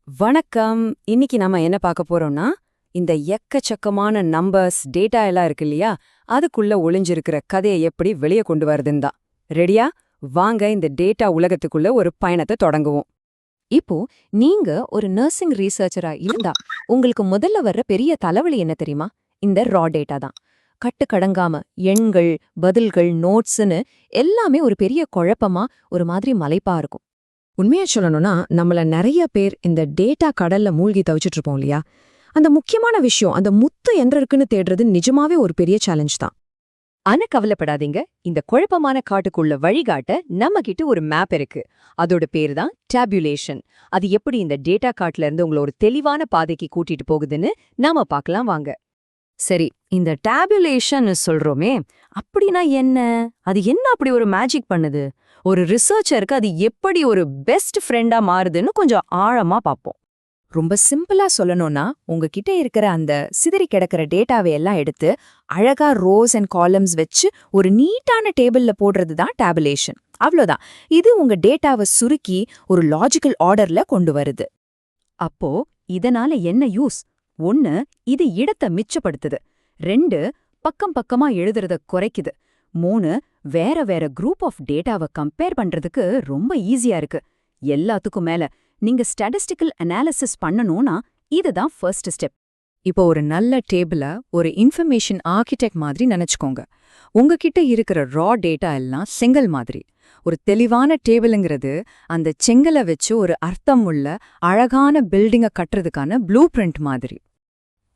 வணக்கம். இன்னைக்கு நாம என்ன பார்க்க போறோம்னா, இந்த எக்கச்சக்கமான நம்பர்ஸ், டேட்டா எல்லாம் இருக்கு இல்லையா, அதுக்குள்ள ஒளிஞ்சிருக்கிற கதையை எப்படி வெளியே கொண்டு வருதுன்னு தான். ரெடியா? வாங்க இந்த டேட்டா உலகத்துக்குள்ள ஒரு பயணத்தை தொடங்குவோம். இப்போ நீங்க ஒரு நர்சிங் ரீசர்ச்சரா இருந்தா உங்களுக்கு முதல்ல வர்ற பெரிய தலைவலி என்ன தெரியுமா? இந்த ரா டேட்டா தான். கட்டுக்கடங்காம எண்கள், பதில்கள், நோட்ஸ்னு எல்லாமே ஒரு பெரிய குழப்பமா ஒரு மாதிரி மலைப்பா இருக்கும். உண்மையா சொல்லணும்னா, நம்மள நிறைய பேர் இந்த டேட்டா கடல்ல மூழ்கி தவிச்சிட்டு இருப்போம் இல்லையா, அந்த முக்கியமான விஷயம், அந்த முத்து என்ற இருக்குன்னு தேடுறது நிஜமாவே ஒரு பெரிய சேலஞ்ச் தான். ஆனா கவலைப்படாதீங்க, இந்த குழப்பமான காட்டுக்குள்ள வழிகாட்ட நம்ம கிட்ட ஒரு மேப் இருக்கு. அதோட பேரு தான் டேபுலேஷன். அது எப்படி இந்த டேட்டா காட்டுல இருந்து உங்களை ஒரு தெளிவான பாதைக்கு கூட்டிட்டு போகுதுன்னு நாம பார்க்கலாம் வாங்க. சரி, இந்த டேபுலேஷன் சொல்றோமே, அப்படின்னா என்ன? அது என்ன அப்படி ஒரு மேஜிக் பண்ணுது? ஒரு ரிசர்ச்சருக்கு அது எப்படி ஒரு பெஸ்ட் ஃப்ரெண்டா மாறுதுன்னு கொஞ்சம் ஆழமா பார்ப்போம். ரொம்ப சிம்பிளா சொல்லணும்னா, உங்ககிட்ட இருக்கிற அந்த சிதறி கிடக்கிற டேட்டாவை எல்லாம் எடுத்து அழகா ரோஸ் அண்ட் காலம்ஸ் வச்சு ஒரு நீட்டான டேபிள்ல போடுறது தான் டேபுலேஷன். அவ்வளோதான். இது உங்க டேட்டாவை சுருக்கி ஒரு லாஜிக்கல் ஆர்டர்ல கொண்டு வருது. அப்போ இதனால என்ன யூஸ்? 1, இது இடத்தை மிச்சப்படுத்துது. 2, பக்கம் பக்கமா எழுதுறத குறைக்குது. 3, வேற வேற குரூப் ஆஃப் டேட்டாவை கம்பேர் பண்றதுக்கு ரொம்ப ஈஸியா இருக்கு. எல்லாத்துக்கும் மேல நீங்க ஸ்டாட்டிஸ்டிக்கல் அனாலிசிஸ் பண்ணணும்னா இதுதான் ஃபர்ஸ்ட் ஸ்டெப். இப்போ ஒரு நல்ல டேபிள ஒரு இன்ஃபர்மேஷன் ஆர்கிடெக்ட் மாதிரி நினைச்சுக்கோங்க. உங்ககிட்ட இருக்கிற ரா டேட்டா எல்லாம் செங்கல் மாதிரி. ஒரு தெளிவான டேபிளுங்கிறது அந்த செங்கலை வச்சு ஒரு அர்த்தம் உள்ள அழகான பில்டிங்கை கட்டுறதுக்கான ப்ளூ பிரிண்ட் மாதிரி.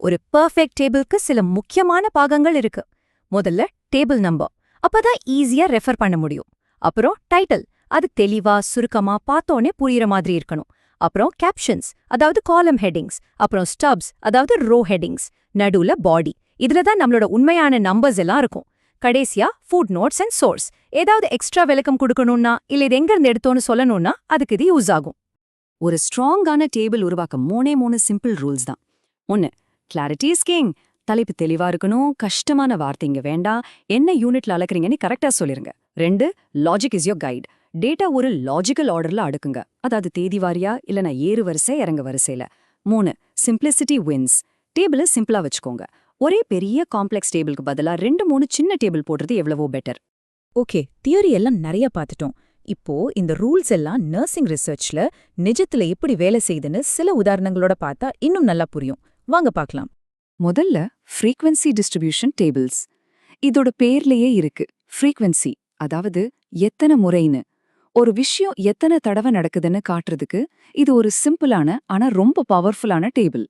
ஒரு பெர்ஃபெக்ட் டேபிளுக்கு சில முக்கியமான பாகங்கள் இருக்கு. முதல்ல டேபிள் நம்பர், அப்பதான் ஈஸியா ரெஃபர் பண்ண முடியும். அப்புறம் டைட்டில், அது தெளிவா சுருக்கமா பார்த்தோன்னே புரியுற மாதிரி இருக்கணும். அப்புறம் கேப்ஷன்ஸ், அதாவது காலம் ஹெட்டிங்ஸ். அப்புறம் ஸ்டப்ஸ், அதாவது ரோ ஹெட்டிங்ஸ். நடுவுல பாடி, இதுல தான் நம்மளோட உண்மையான நம்பர்ஸ் எல்லாம் இருக்கும். கடைசியா ஃபுட் நோட்ஸ் அண்ட் சோர்ஸ், ஏதாவது எக்ஸ்ட்ரா விளக்கம் கொடுக்கணும்னா இல்ல இது எங்க இருந்து எடுத்தோன்னு சொல்லணும்னா அதுக்கு இது யூஸ் ஆகும். ஒரு ஸ்ட்ராங்கான டேபிள் உருவாக்க 3 சிம்பிள் ரூல்ஸ் தான். 1, கிளாரிட்டி இஸ் கிங். தலைப்பு தெளிவா இருக்கணும், கஷ்டமான வார்த்தைங்க வேண்டாம், என்ன யூனிட்ல அளக்குறீங்கன்னு கரெக்டா சொல்லிருங்க. 2, logic is your guide. Data ஒரு லாஜிக்கல் ஆர்டர்ல அடுக்குங்க, அதாவது தேதி வாரியா இல்லனா ஏறு வரிசை இறங்க வரிசையில. 3, சிம்பிளிசிட்டி வின்ஸ். டேபிள சிம்பிளா வச்சுக்கோங்க. ஒரே பெரிய காம்ப்ளெக்ஸ் டேபிளுக்கு பதிலா 2-3 சின்ன டேபிள் போடுறது எவ்வளவோ பெட்டர். ஓகே, தியரி எல்லாம் நிறைய பார்த்துட்டோம். இப்போ இந்த ரூல்ஸ் எல்லாம் நர்சிங் ரிசர்ச்ல நிஜத்துல எப்படி வேலை செய்யுதுன்னு சில உதாரணங்களோட பார்த்தா இன்னும் நல்லா புரியும். வாங்க பார்க்கலாம். முதல்ல ஃப்ரீக்வன்சி டிஸ்ட்ரிபியூஷன் டேபிள்ஸ். இதோட பேர்லயே இருக்கு, ஃப்ரீக்வன்சி, அதாவது எத்தனை முறைன்னு. ஒரு விஷயம் எத்தனை தடவை நடக்குதுன்னு காட்டுறதுக்கு இது ஒரு சிம்பிளான ஆனா ரொம்ப பவர்ஃபுல்லான டேபிள்.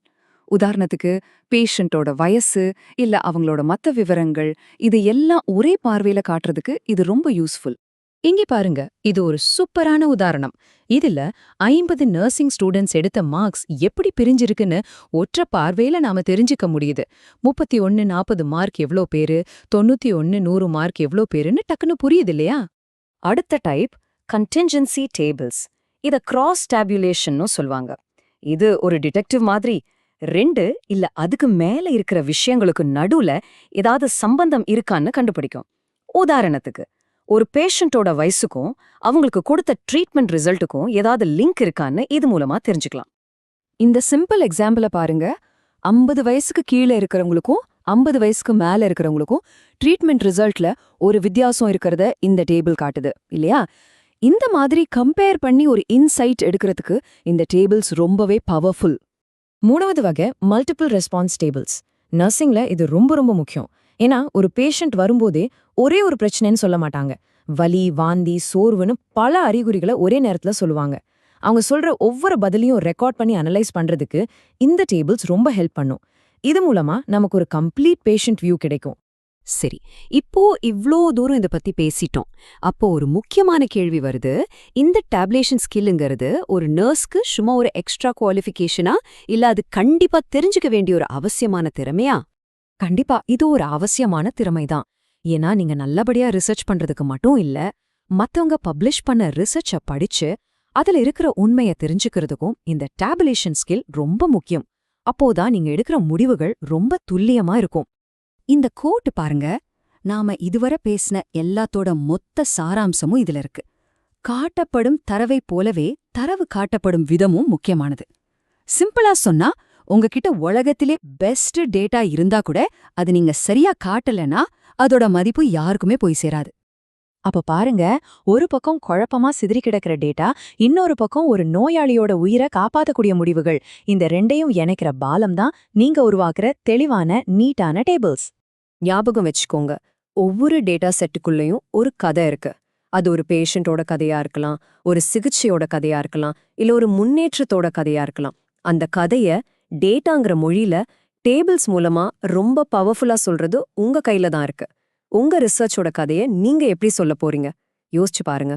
உதாரணத்துக்கு பேஷண்டோட வயசு இல்ல அவங்களோட மத்த விவரங்கள், இது எல்லாம் ஒரே பார்வையில காட்டுறதுக்கு இது ரொம்ப யூஸ்ஃபுல். இங்கே பாருங்க, இது ஒரு சூப்பரான உதாரணம். இதுல 50 நர்சிங் ஸ்டூடெண்ட்ஸ் எடுத்த மார்க்ஸ் எப்படி பிரிஞ்சிருக்குன்னு ஒற்ற பார்வையில நாம தெரிஞ்சுக்க முடியுது. 31 40 மார்க் எவ்ளோ பேரு, 91 100 மார்க் எவ்ளோ பேருன்னு டக்குன்னு புரியுது இல்லையா? அடுத்த டைப் கண்டின்ஜென்சி டேபிள்ஸ். இத கிராஸ் டேபுலேஷன்னு சொல்வாங்க. இது ஒரு டிடெக்டிவ் மாதிரி. 2 இல்ல அதுக்கு மேல இருக்கிற விஷயங்களுக்கு நடுவுல ஏதாவது சம்பந்தம் இருக்கான்னு கண்டுபிடிக்கும். உதாரணத்துக்கு, ஒரு பேஷண்டோட வயசுக்கும் அவங்களுக்கு கொடுத்த ட்ரீட்மெண்ட் ரிசல்ட்டுக்கும் ஏதாவது லிங்க் இருக்கான்னு இது மூலமா தெரிஞ்சுக்கலாம். இந்த சிம்பிள் எக்ஸாம்பிள பாருங்க. 50 வயசுக்கு கீழே இருக்கிறவங்களுக்கும் 50 வயசுக்கு மேல இருக்கிறவங்களுக்கும் ட்ரீட்மெண்ட் ரிசல்ட்ல ஒரு வித்தியாசம் இருக்கிறத இந்த டேபிள் காட்டுது இல்லையா? இந்த மாதிரி கம்பேர் பண்ணி ஒரு இன்சைட் எடுக்கிறதுக்கு இந்த டேபிள்ஸ் ரொம்பவே பவர்ஃபுல். 3வது வகை மல்டிபிள் ரெஸ்பான்ஸ் டேபிள்ஸ். நர்சிங்ல இது ரொம்ப ரொம்ப முக்கியம். ஏன்னா ஒரு பேஷண்ட் வரும்போதே ஒரே ஒரு பிரச்சனைன்னு சொல்ல மாட்டாங்க. வலி, வாந்தி, சோர்வுன்னு பல அறிகுறிகளை ஒரே நேரத்துல சொல்லுவாங்க. அவங்க சொல்ற ஒவ்வொரு பதிலையும் ரெக்கார்ட் பண்ணி அனலைஸ் பண்றதுக்கு இந்த டேபிள்ஸ் ரொம்ப ஹெல்ப் பண்ணும். இது மூலமா நமக்கு ஒரு கம்ப்ளீட் பேஷண்ட் வியூ கிடைக்கும். சரி, இப்போ இவ்ளோ தூரம் இத பத்தி பேசிட்டோம். அப்போ ஒரு முக்கியமான கேள்வி வருது. இந்த டேபுலேஷன் ஸ்கில்லுங்கிறது ஒரு நர்ஸ்க்கு சும்மா ஒரு எக்ஸ்ட்ரா குவாலிஃபிகேஷனா, இல்ல அது கண்டிப்பா தெரிஞ்சுக்க வேண்டிய ஒரு அவசியமான திறமையா? கண்டிப்பா இது ஒரு அவசியமான திறமைதான். ஏன்னா நீங்க நல்லபடியா ரிசர்ச் பண்றதுக்கு மட்டும் இல்ல, மத்தவங்க பப்ளிஷ் பண்ண ரிசர்ச்ச படிச்சு அதுல இருக்கிற உண்மைய தெரிஞ்சுக்கிறதுக்கும் இந்த டேபுலேஷன் ஸ்கில் ரொம்ப முக்கியம். அப்போதான் நீங்க எடுக்கிற முடிவுகள் ரொம்ப துல்லியமா இருக்கும். இந்த கோட் பாருங்க, நாம இதுவரை பேசின எல்லாத்தோட மொத்த சாராம்சமும் இதுல இருக்கு. காட்டப்படும் தரவை போலவே தரவு காட்டப்படும் விதமும் முக்கியமானது. சிம்பிளா சொன்னா, உங்ககிட்ட உலகத்திலே பெஸ்ட் டேட்டா இருந்தா கூட அது நீங்க சரியா காட்டலனா அதோட மதிப்பு யாருக்குமே போய் சேராது. அப்ப பாருங்க, ஒரு பக்கம் குழப்பமா சிதறி கிடக்கிற டேட்டா, இன்னொரு பக்கம் ஒரு நோயாளியோட உயிரை காப்பாத்தக்கூடிய முடிவுகள். இந்த ரெண்டையும் இணைக்கிற பாலம் தான் நீங்க உருவாக்குற தெளிவான, நீட்டான டேபிள்ஸ். ஞாபகம் வச்சுக்கோங்க, ஒவ்வொரு டேட்டா செட்டுக்குள்ளேயும் ஒரு கதை இருக்கு. அது ஒரு பேஷண்டோட கதையா இருக்கலாம், ஒரு சிகிச்சையோட கதையா இருக்கலாம், இல்ல ஒரு முன்னேற்றத்தோட கதையா இருக்கலாம். அந்த கதைய டேட்டாங்கிற மொழியில டேபிள்ஸ் மூலமா ரொம்ப பவர்ஃபுல்லா சொல்றது உங்க கையில தான் இருக்கு. உங்க ரிசர்ச்சோட கதைய நீங்க எப்படி சொல்லப் போறீங்க? யோசிச்சு பாருங்க.